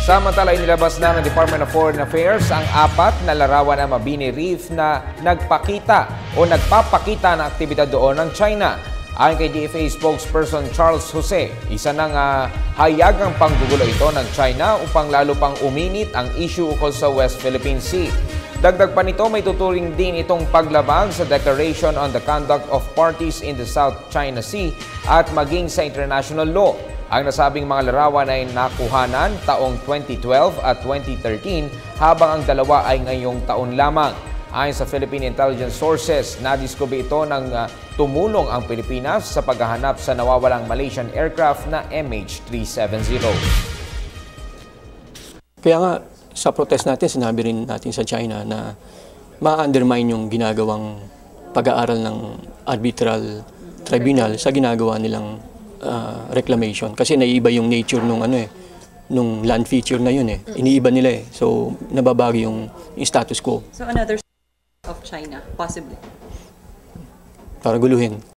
Samantala, inilabas na ng Department of Foreign Affairs ang 4 na larawan ng Mabini Reef na nagpakita ng aktibidad doon ng China. Ayon kay DFA spokesperson Charles Jose, isa ng hayagang panggugulo ito ng China upang lalo pang uminit ang issue ukol sa West Philippine Sea. Dagdag pa nito, may tuturing din itong paglabag sa Declaration on the Conduct of Parties in the South China Sea at maging sa international law. Ang nasabing mga larawan ay nakuhanan taong 2012 at 2013 habang ang dalawa ay ngayong taon lamang. Ayon sa Philippine Intelligence Sources, nadiskubre ito ng tumulong ang Pilipinas sa paghahanap sa nawawalang Malaysian aircraft na MH370. Kaya nga, sa protest natin, sinabi rin natin sa China na ma-undermine yung ginagawang pag-aaral ng arbitral tribunal sa ginagawa nilang reclamation. Kasi naiiba yung nature nung nung land feature na yun Iniiba nila So, nababago yung status quo. So, another of China, possibly? Para guluhin.